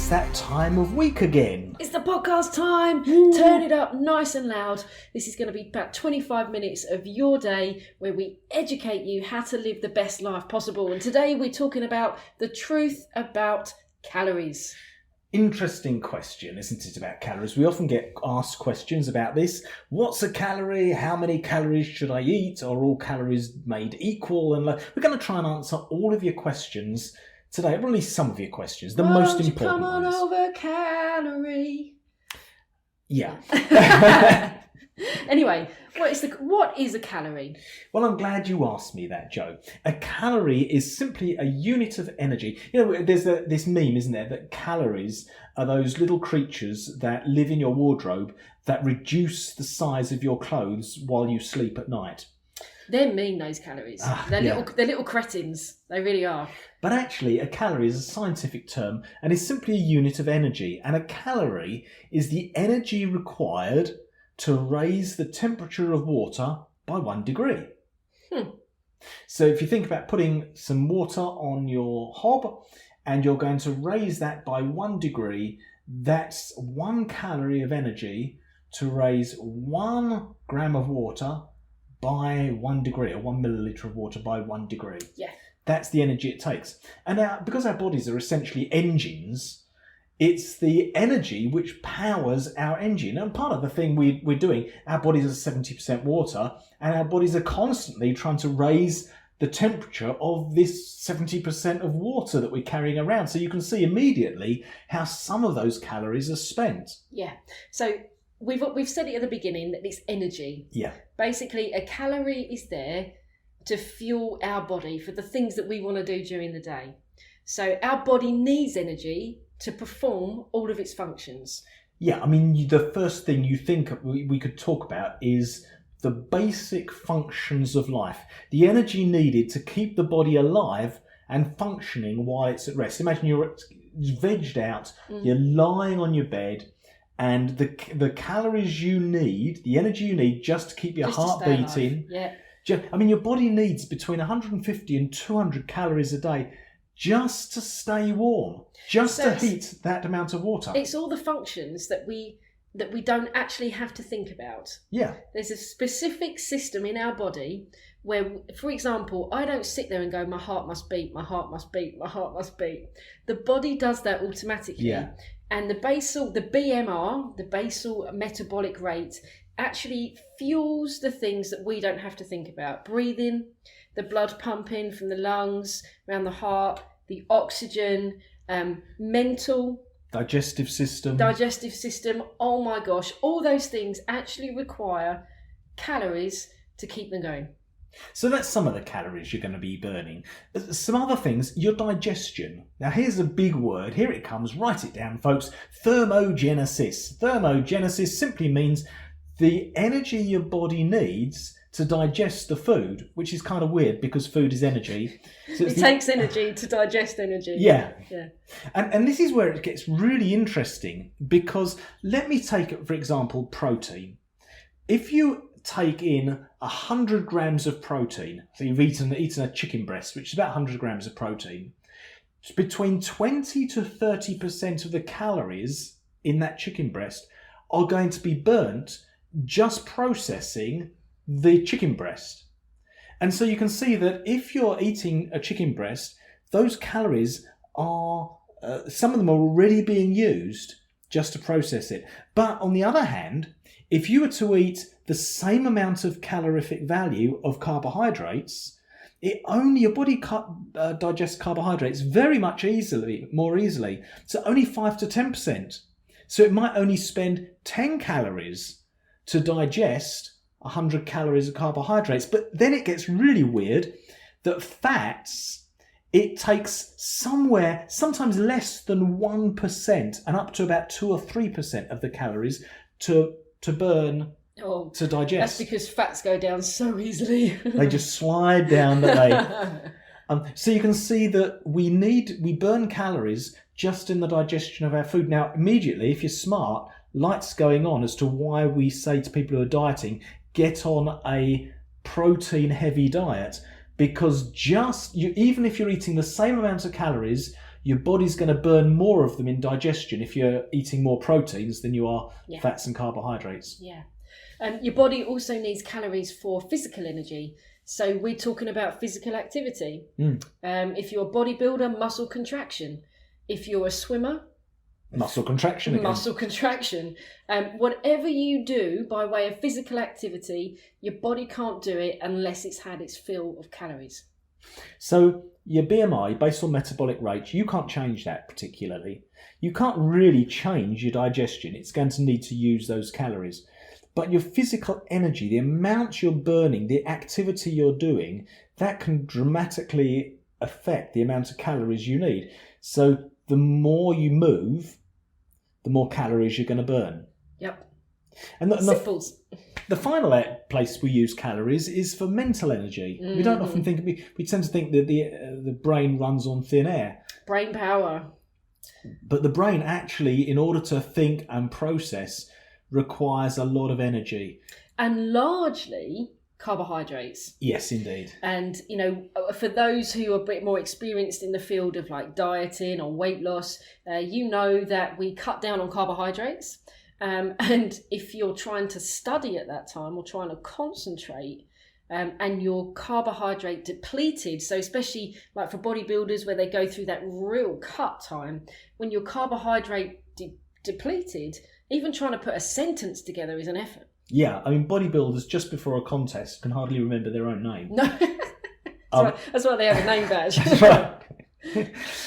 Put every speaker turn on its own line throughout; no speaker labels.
It's that time of week again.
It's the podcast time. Turn it up nice and loud. This is going to be about 25 minutes of your day where we educate you how to live the best life possible. And today we're talking about the truth about calories.
Interesting question, isn't it, about calories? We often get asked questions about this. What's a calorie? How many calories should I eat? Are all calories made equal? And we're going to try and answer all of your questions today, or at least some of your questions, the most important
Come on
ones.
over, calorie.
Yeah.
Anyway, what is a calorie?
Well, I'm glad you asked me that, Joe. A calorie is simply a unit of energy. You know, there's this meme, isn't there, that calories are those little creatures that live in your wardrobe that reduce the size of your clothes while you sleep at night.
They're mean, those calories. They're little cretins. They really are.
But actually, a calorie is a scientific term and is simply a unit of energy. And a calorie is the energy required to raise the temperature of water by 1 degree. So if you think about putting some water on your hob and you're going to raise that by 1 degree, that's 1 calorie of energy to raise 1 gram of water by 1 degree, or 1 milliliter of water by 1 degree.
Yeah.
That's the energy it takes. And now, because our bodies are essentially engines, it's the energy which powers our engine. And part of the thing we're doing, our bodies are 70% water, and our bodies are constantly trying to raise the temperature of this 70% of water that we're carrying around. So you can see immediately how some of those calories are spent.
Yeah. So we've said it at the beginning that it's energy.
Yeah.
Basically, a calorie is there to fuel our body for the things that we want to do during the day. So our body needs energy to perform all of its functions.
Yeah, I mean, the first thing you think we could talk about is the basic functions of life. The energy needed to keep the body alive and functioning while it's at rest. Imagine you're vegged out, you're lying on your bed, and the calories you need, the energy you need just to keep your heart beating.
Yeah.
I mean, your body needs between 150 and 200 calories a day just to stay warm, just to heat that amount of water.
It's all the functions that we don't actually have to think about.
Yeah.
There's a specific system in our body where, for example, I don't sit there and go, my heart must beat, my heart must beat, my heart must beat. The body does that automatically.
Yeah.
And the BMR, the basal metabolic rate, actually fuels the things that we don't have to think about. Breathing, the blood pumping from the lungs, around the heart, the oxygen, mental,
digestive system.
Oh my gosh, all those things actually require calories to keep them going.
So that's some of the calories you're going to be burning. Some other things, your digestion. Now here's a big word. Here it comes. Write it down, folks. Thermogenesis. Thermogenesis simply means the energy your body needs to digest the food, which is kind of weird because food is energy. So
it takes energy to digest energy.
Yeah.
Yeah.
And this is where it gets really interesting, because let me take, for example, protein. If you take in 100 grams of protein, so you've eaten a chicken breast, which is about 100 grams of protein, between 20 to 30% of the calories in that chicken breast are going to be burnt just processing the chicken breast. And so you can see that if you're eating a chicken breast, those calories are, some of them are already being used just to process it. But on the other hand, if you were to eat the same amount of calorific value of carbohydrates, your body digests carbohydrates very much more easily. So only 5 to 10%. So it might only spend 10 calories to digest 100 calories of carbohydrates. But then it gets really weird that fats, it takes sometimes less than 1% and up to about 2 or 3% of the calories to burn, to digest.
That's because fats go down so easily.
They just slide down, don't they? So you can see that we burn calories just in the digestion of our food. Now, immediately, if you're smart, lights going on as to why we say to people who are dieting, get on a protein-heavy diet, because even if you're eating the same amount of calories, your body's going to burn more of them in digestion if you're eating more proteins than you are fats and carbohydrates.
Yeah. Your body also needs calories for physical energy. So we're talking about physical activity. If you're a bodybuilder, muscle contraction. If you're a swimmer,
muscle contraction again.
Muscle contraction. Whatever you do by way of physical activity, your body can't do it unless it's had its fill of calories.
So your BMI, based on metabolic rate, you can't change that particularly. You can't really change your digestion. It's going to need to use those calories. But your physical energy, the amount you're burning, the activity you're doing, that can dramatically affect the amount of calories you need. So the more you move, the more calories you're going to burn.
Yep.
And
Simples.
The final place we use calories is for mental energy. We don't often think, we tend to think that the brain runs on thin air.
Brain power.
But the brain actually, in order to think and process, requires a lot of energy.
And largely carbohydrates.
Yes, indeed.
And, for those who are a bit more experienced in the field of like dieting or weight loss, you know that we cut down on carbohydrates. And if you're trying to study at that time or trying to concentrate, and you're carbohydrate depleted, so especially like for bodybuilders where they go through that real cut time, when you're carbohydrate depleted, even trying to put a sentence together is an effort.
Yeah, I mean, bodybuilders just before a contest can hardly remember their own name.
No, that's why they have a name badge.
That's right.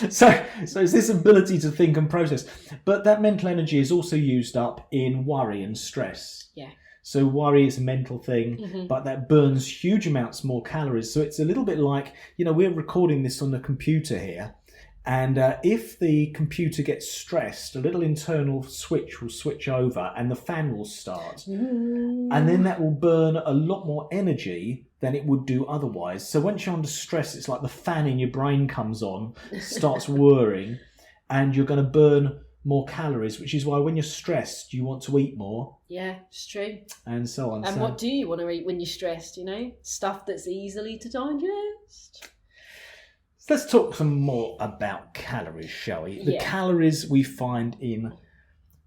So it's this ability to think and process. But that mental energy is also used up in worry and stress.
Yeah.
So worry is a mental thing, but that burns huge amounts more calories. So it's a little bit like, we're recording this on the computer here. And if the computer gets stressed, a little internal switch will switch over and the fan will start. And then that will burn a lot more energy than it would do otherwise. So once you're under stress, it's like the fan in your brain comes on, starts whirring, and you're going to burn more calories, which is why when you're stressed, you want to eat more.
Yeah, it's true.
And so on.
And what do you want to eat when you're stressed, Stuff that's easily to digest.
Let's talk some more about calories, shall we? The calories we find in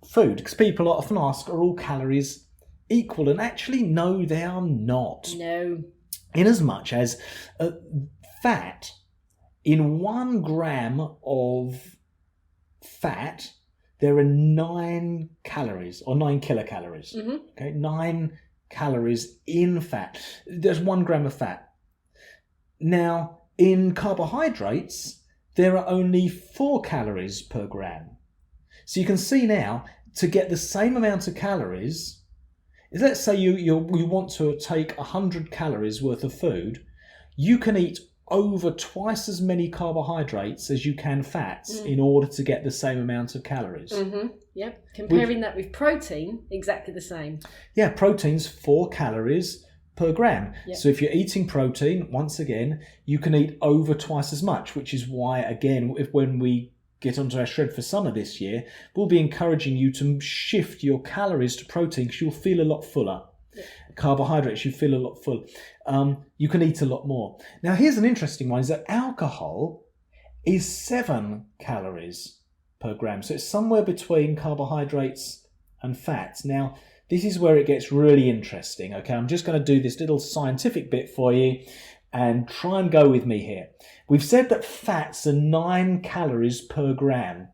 food. Because people often ask, are all calories equal? And actually, no, they are not.
No.
In as much as fat, in 1 gram of fat, there are 9 calories, or 9 kilocalories. Okay, 9 calories in fat. There's 1 gram of fat. Now, in carbohydrates, there are only 4 calories per gram. So you can see now, to get the same amount of calories, let's say you want to take 100 calories worth of food, you can eat over twice as many carbohydrates as you can fats in order to get the same amount of calories.
Yep. Comparing that with protein, exactly the same.
Yeah, protein's 4 calories per gram.
Yep.
So if you're eating protein, once again, you can eat over twice as much, which is why, again, when we get onto our shred for summer this year, we'll be encouraging you to shift your calories to protein because you'll feel a lot fuller. Yep. Carbohydrates, you feel a lot fuller. You can eat a lot more. Now, here's an interesting one, is that alcohol is 7 calories per gram. So it's somewhere between carbohydrates and fats. Now, this is where it gets really interesting, okay? I'm just going to do this little scientific bit for you and try and go with me here. We've said that fats are 9 calories per gram.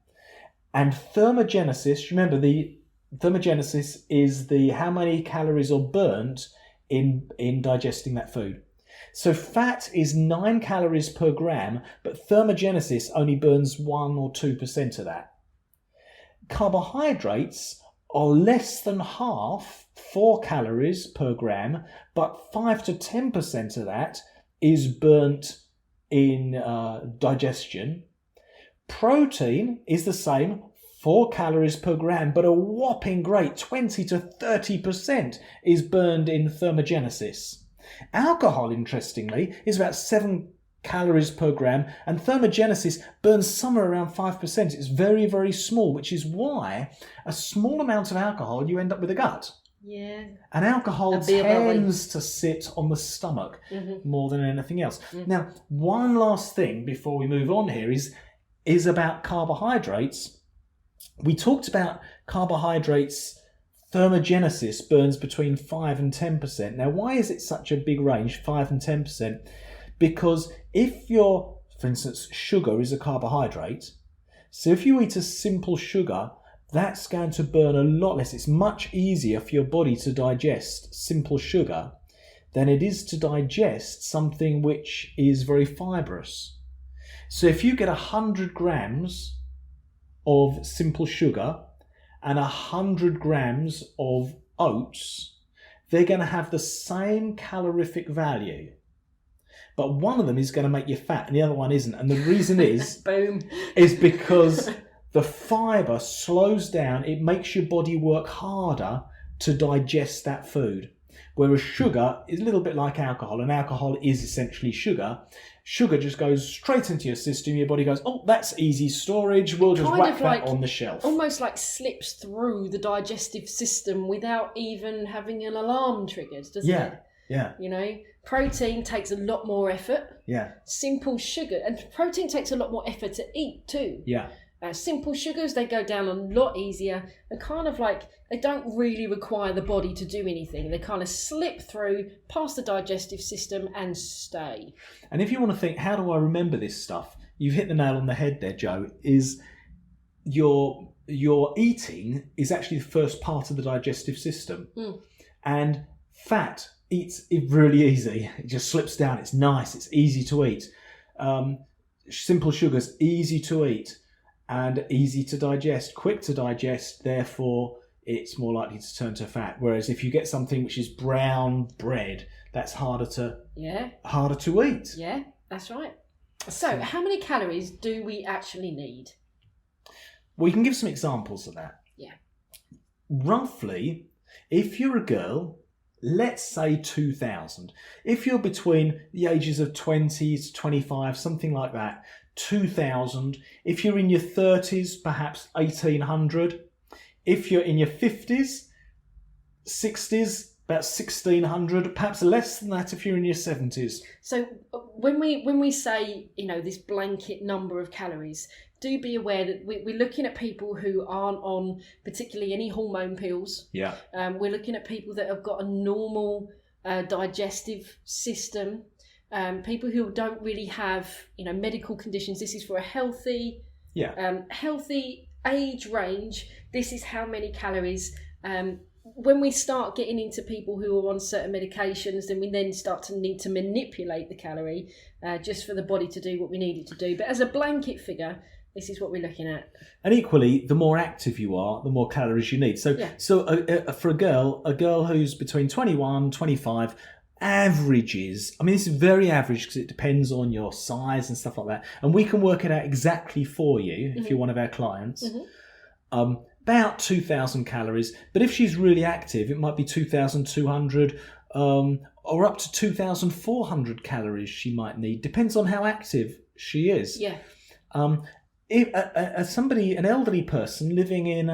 And thermogenesis, remember the thermogenesis is how many calories are burnt in digesting that food. So fat is 9 calories per gram, but thermogenesis only burns 1 or 2% of that. Carbohydrates are less than half, 4 calories per gram, but 5 to 10% of that is burnt in digestion. Protein is the same, 4 calories per gram, but a whopping great 20 to 30% is burned in thermogenesis. Alcohol, interestingly, is about 7 calories per gram, and thermogenesis burns somewhere around 5%. It's very, very small, which is why a small amount of alcohol, you end up with a gut.
Yeah.
And alcohol tends to sit on the stomach more than anything else. Now, one last thing before we move on here is is about carbohydrates. We talked about carbohydrates. Thermogenesis burns between 5 and 10%. Now, why is it such a big range, 5 and 10%? Because if for instance, sugar is a carbohydrate. So if you eat a simple sugar, that's going to burn a lot less. It's much easier for your body to digest simple sugar than it is to digest something which is very fibrous. So if you get 100 grams of simple sugar and 100 grams of oats, they're going to have the same calorific value. But one of them is going to make you fat and the other one isn't. And the reason is,
Boom.
is because the fibre slows down. It makes your body work harder to digest that food. Whereas sugar is a little bit like alcohol, and alcohol is essentially sugar. Sugar just goes straight into your system. Your body goes, oh, that's easy storage. We'll just whack that on the shelf.
Almost like slips through the digestive system without even having an alarm triggered, doesn't it?
Yeah.
You know, protein takes a lot more effort.
Yeah.
Simple sugar, and protein takes a lot more effort to eat too.
Yeah.
Simple sugars, they go down a lot easier. They're kind of like, they don't really require the body to do anything. They kind of slip through past the digestive system and stay.
And if you want to think, how do I remember this stuff? You've hit the nail on the head there, Joe, is your eating is actually the first part of the digestive system. And fat eats it really easy. It just slips down. It's nice. It's easy to eat. Simple sugars, easy to eat and easy to digest, quick to digest. Therefore, it's more likely to turn to fat. Whereas if you get something which is brown bread, that's harder to eat.
Yeah, that's right. So, how many calories do we actually need?
We can give some examples of that.
Yeah.
Roughly, if you're a girl, let's say 2,000. If you're between the ages of 20 to 25, something like that, 2,000. If you're in your 30s, perhaps 1,800. If you're in your 50s, 60s, about 1,600. Perhaps less than that if you're in your 70s.
So when we say, you know, this blanket number of calories, do be aware that we're looking at people who aren't on particularly any hormone pills.
Yeah.
We're looking at people that have got a normal digestive system. People who don't really have, you know, medical conditions. This is for a healthy age range. This is how many calories. When we start getting into people who are on certain medications, then we then start to need to manipulate the calorie just for the body to do what we need it to do. But as a blanket figure, this is what we're looking at. And
equally, the more active you are, the more calories you need. So for a girl who's between 21, 25, averages, I mean, this is very average because it depends on your size and stuff like that. And we can work it out exactly for you if you're one of our clients. About 2,000 calories. But if she's really active, it might be 2,200 or up to 2,400 calories she might need. Depends on how active she is.
Yeah.
If an elderly person living in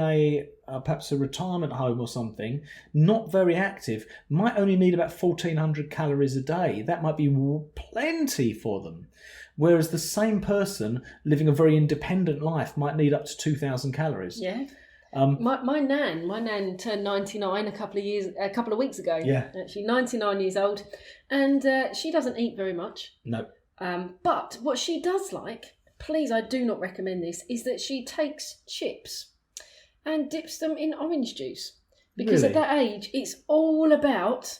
perhaps a retirement home or something, not very active, might only need about 1,400 calories a day. That might be plenty for them. Whereas the same person living a very independent life might need up to 2,000 calories.
Yeah. My nan turned 99 a couple of weeks ago.
Yeah.
Actually, 99 years old, and she doesn't eat very much.
No.
But what she does like, please, I do not recommend this, is that she takes chips and dips them in orange juice. Because at that age, it's all about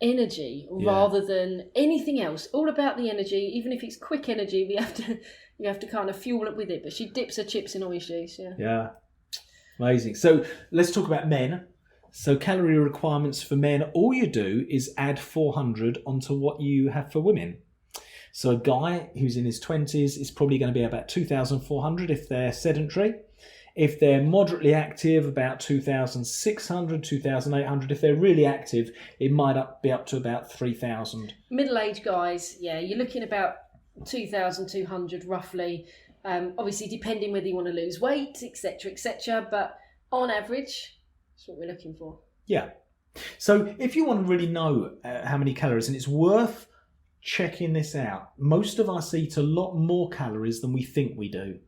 energy rather than anything else. All about the energy. Even if it's quick energy, you have to kind of fuel it with it. But she dips her chips in orange juice. Yeah.
Yeah. Amazing. So let's talk about men. So calorie requirements for men, all you do is add 400 onto what you have for women. So a guy who's in his 20s is probably going to be about 2,400 if they're sedentary. If they're moderately active, about 2,600, 2,800. If they're really active, it might be up to about 3,000.
Middle-aged guys, yeah, you're looking about 2,200 roughly. Obviously, depending whether you want to lose weight, etc., but on average, that's what we're looking for.
Yeah. So if you want to really know how many calories, and it's worth checking this out, most of us eat a lot more calories than we think we do.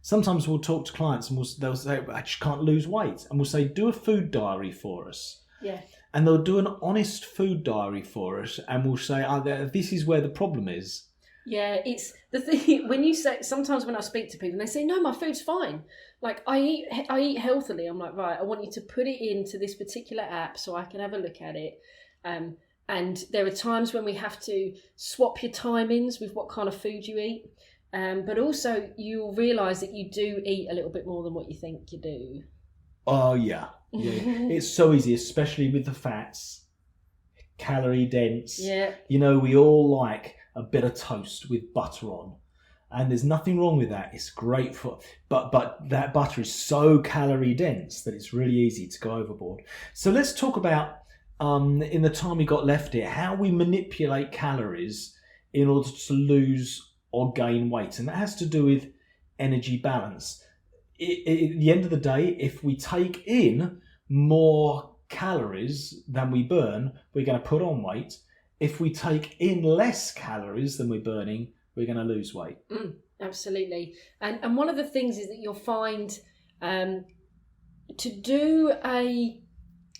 Sometimes we'll talk to clients and they'll say, I just can't lose weight. And we'll say, do a food diary for us.
Yeah.
And they'll do an honest food diary for us. And we'll say, this is where the problem is.
Yeah, it's the thing when you say, sometimes when I speak to people and they say, no, my food's fine. Like I eat healthily. I'm like, right, I want you to put it into this particular app so I can have a look at it. And there are times when we have to swap your timings with what kind of food you eat. But also you'll realise that you do eat a little bit more than what you think you do.
Oh, yeah. It's so easy, especially with the fats. Calorie dense.
Yeah.
You know, we all like a bit of toast with butter on. And there's nothing wrong with that. It's great for... But that butter is so calorie dense that it's really easy to go overboard. So let's talk about, in the time we got left here, how we manipulate calories in order to lose or gain weight. And that has to do with energy balance. At the end of the day, if we take in more calories than we burn, we're going to put on weight. If we take in less calories than we're burning, we're going to lose weight.
Absolutely. And one of the things is that you'll find to do a,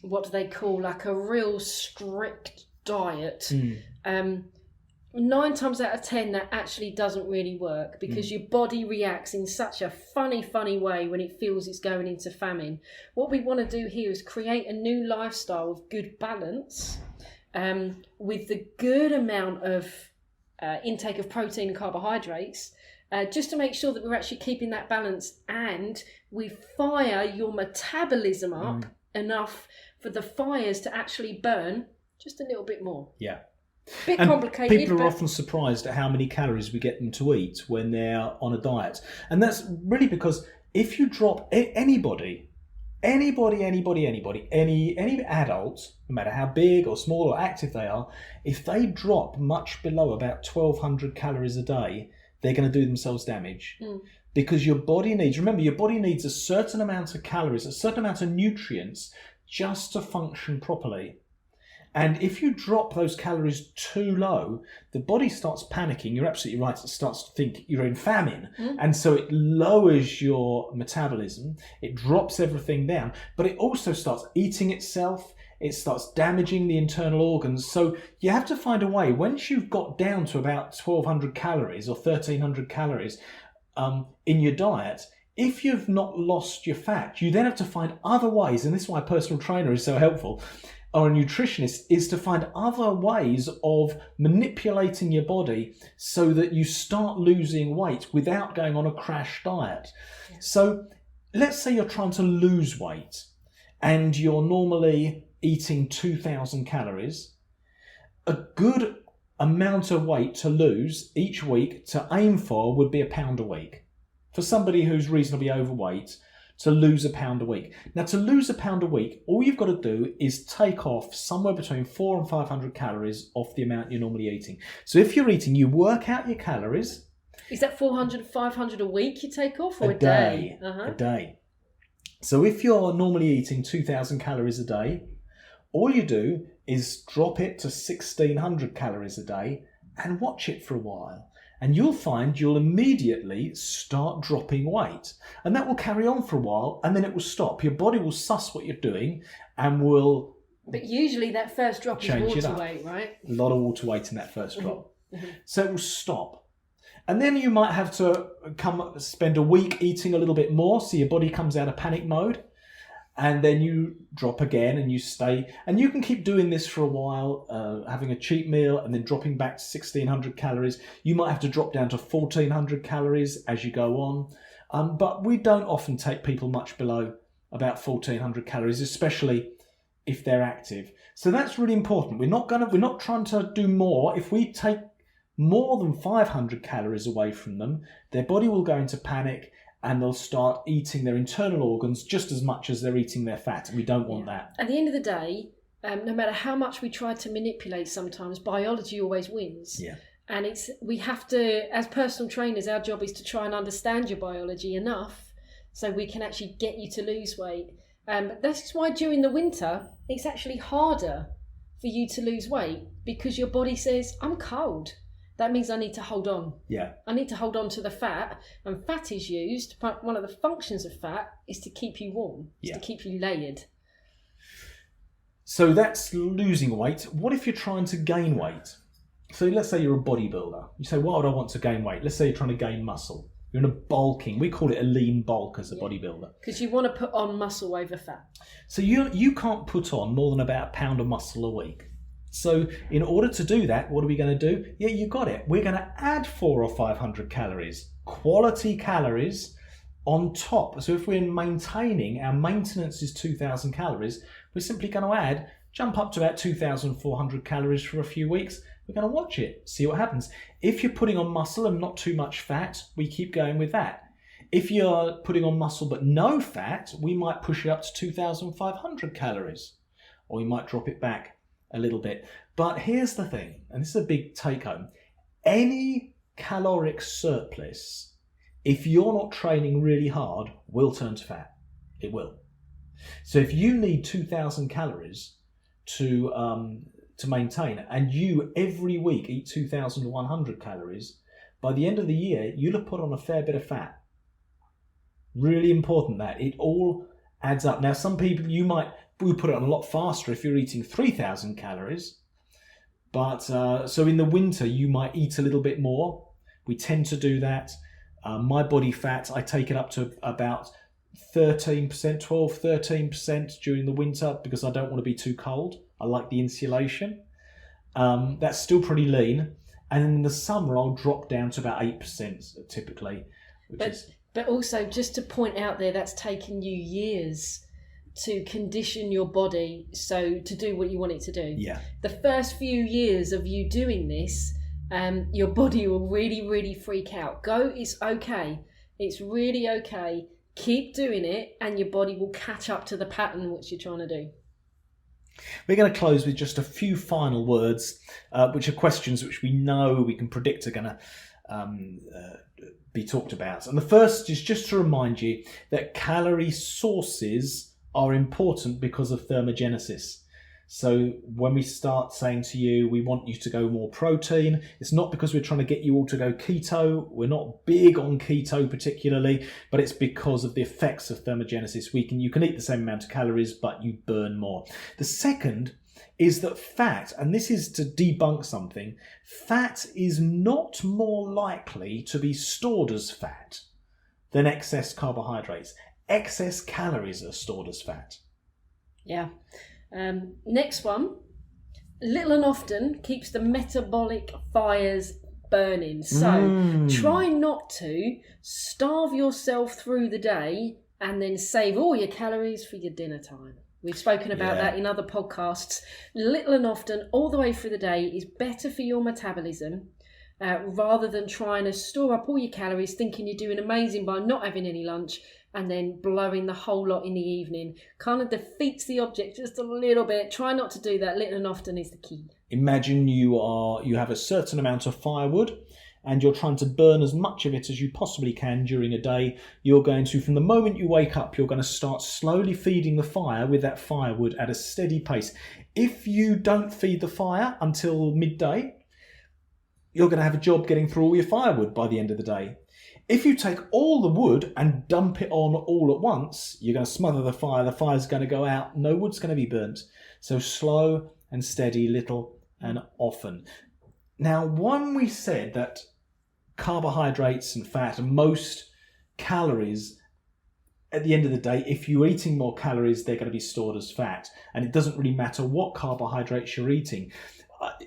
what do they call, like a real strict diet, 9 times out of 10 that actually doesn't really work, because your body reacts in such a funny way when it feels it's going into famine. What we want to do here is create a new lifestyle of good balance, with the good amount of intake of protein and carbohydrates, just to make sure that we're actually keeping that balance, and we fire your metabolism up enough for the fires to actually burn just a little bit more.
Yeah.
Bit
and
complicated.
People are often surprised at how many calories we get them to eat when they're on a diet. And that's really because if you drop any adult, no matter how big or small or active they are, if they drop much below about 1,200 calories a day, they're going to do themselves damage. Because your body needs a certain amount of calories, a certain amount of nutrients just to function properly. And if you drop those calories too low, the body starts panicking. You're absolutely right. It starts to think you're in famine. And so it lowers your metabolism. It drops everything down. But it also starts eating itself. It starts damaging the internal organs. So you have to find a way. Once you've got down to about 1,200 calories or 1,300 calories in your diet, if you've not lost your fat, you then have to find other ways. And this is why a personal trainer is so helpful, or a nutritionist, is to find other ways of manipulating your body so that you start losing weight without going on a crash diet. Yeah. So let's say you're trying to lose weight and you're normally eating 2,000 calories. A good amount of weight to lose each week to aim for would be £1 a week. For somebody who's reasonably overweight, to lose £1 a week. Now, to lose £1 a week, all you've got to do is take off somewhere between 400 and 500 calories off the amount you're normally eating. So if you're eating, you work out your calories.
Is that 400, 500 a week you take off, or a
day?
Uh-huh.
A day. So if you're normally eating 2,000 calories a day, all you do is drop it to 1,600 calories a day and watch it for a while. And you'll find you'll immediately start dropping weight. And that will carry on for a while, and then it will stop. Your body will suss what you're doing and will...
But usually that first drop is water weight, right?
A lot of water weight in that first drop. So it will stop. And then you might have to spend a week eating a little bit more, so your body comes out of panic mode. And then you drop again and you stay. And you can keep doing this for a while, having a cheat meal and then dropping back to 1,600 calories. You might have to drop down to 1,400 calories as you go on. But we don't often take people much below about 1,400 calories, especially if they're active. So that's really important. We're not trying to do more. If we take more than 500 calories away from them, their body will go into panic, and they'll start eating their internal organs just as much as they're eating their fat. And we don't want that.
At the end of the day, no matter how much we try to manipulate, sometimes biology always wins.
Yeah.
And we have to, as personal trainers, our job is to try and understand your biology enough so we can actually get you to lose weight. But that's why during the winter, it's actually harder for you to lose weight, because your body says, I'm cold. that means I need to hold on.
Yeah.
I need to hold on to the fat, and fat is used. One of the functions of fat is to keep you warm, to keep you layered.
So that's losing weight. What if you're trying to gain weight? So let's say you're a bodybuilder. You say, why would I want to gain weight? Let's say you're trying to gain muscle. You're in a bulking. We call it a lean bulk as a bodybuilder.
Because you want to put on muscle over fat.
So you can't put on more than about a pound of muscle a week. So in order to do that, what are we going to do? Yeah, you got it. We're going to add 400 or 500 calories, quality calories on top. So if we're maintaining, our maintenance is 2,000 calories, we're simply going to jump up to about 2,400 calories for a few weeks. We're going to watch it, see what happens. If you're putting on muscle and not too much fat, we keep going with that. If you're putting on muscle but no fat, we might push it up to 2,500 calories, or we might drop it back a little bit. But here's the thing, and this is a big take home. Any caloric surplus, if you're not training really hard, will turn to fat. It will. So if you need 2,000 calories to maintain, and you every week eat 2,100 calories, by the end of the year, you'll have put on a fair bit of fat. Really important that. It all adds up. Now, some people, we put it on a lot faster if you're eating 3,000 calories. But so in the winter, you might eat a little bit more. We tend to do that. My body fat, I take it up to about 13%, 13% during the winter because I don't want to be too cold. I like the insulation. That's still pretty lean. And in the summer, I'll drop down to about 8% typically.
But also, just to point out there, that's taken you years to condition your body so to do what you want it to do.
Yeah.
The first few years of you doing this, your body will really, really freak out. It's okay. It's really okay. Keep doing it and your body will catch up to the pattern which you're trying to do.
We're going to close with just a few final words, which are questions which we know we can predict are going to be talked about. And the first is just to remind you that calorie sources are important because of thermogenesis. So when we start saying to you, we want you to go more protein, it's not because we're trying to get you all to go keto. We're not big on keto particularly, but it's because of the effects of thermogenesis. You can eat the same amount of calories, but you burn more. The second is that fat, and this is to debunk something, fat is not more likely to be stored as fat than excess carbohydrates. Excess calories are stored as fat.
Yeah. Next one, little and often keeps the metabolic fires burning. So try not to starve yourself through the day and then save all your calories for your dinner time. We've spoken about that in other podcasts. Little and often, all the way through the day, is better for your metabolism rather than trying to store up all your calories, thinking you're doing amazing by not having any lunch and then blowing the whole lot in the evening. Kind of defeats the object just a little bit. Try not to do that. Little and often is the key.
Imagine you have a certain amount of firewood and you're trying to burn as much of it as you possibly can during a day. You're going to, from the moment you wake up, you're going to start slowly feeding the fire with that firewood at a steady pace. If you don't feed the fire until midday, you're going to have a job getting through all your firewood by the end of the day. If you take all the wood and dump it on all at once, you're going to smother the fire. The fire's going to go out. No wood's going to be burnt. So slow and steady, little and often. Now, when we said that carbohydrates and fat and most calories, at the end of the day, if you're eating more calories, they're going to be stored as fat. And it doesn't really matter what carbohydrates you're eating.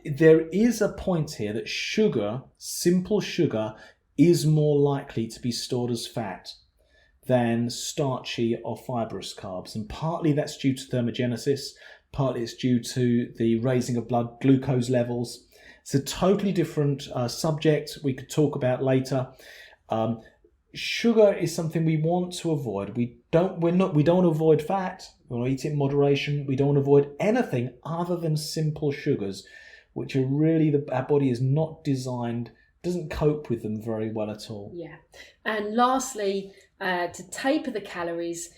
There is a point here that sugar, simple sugar, is more likely to be stored as fat than starchy or fibrous carbs. And partly that's due to thermogenesis, partly it's due to the raising of blood glucose levels. It's a totally different subject we could talk about later. Sugar is something we want to avoid. We don't avoid fat. We want to eat it in moderation. We don't avoid anything other than simple sugars, which are really our body is not designed, doesn't cope with them very well at all.
Yeah. And lastly, to taper the calories,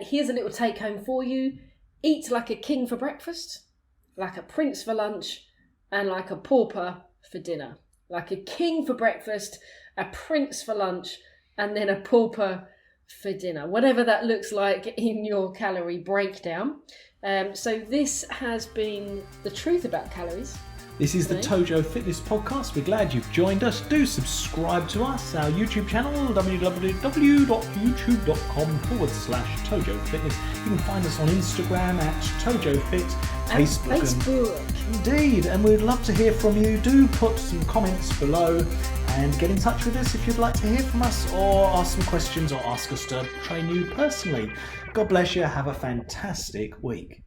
here's a little take home for you. Eat like a king for breakfast, like a prince for lunch, and like a pauper for dinner. like a king for breakfast, a prince for lunch, and then a pauper for dinner, whatever that looks like in your calorie breakdown. So this has been The Truth About Calories.
This is the Tojo Fitness Podcast. We're glad you've joined us. Do subscribe to us, our YouTube channel, www.youtube.com/Tojo Fitness. You can find us on Instagram at Tojo Fit,
Facebook.
Indeed, and we'd love to hear from you. Do put some comments below and get in touch with us if you'd like to hear from us or ask some questions or ask us to train you personally. God bless you. Have a fantastic week.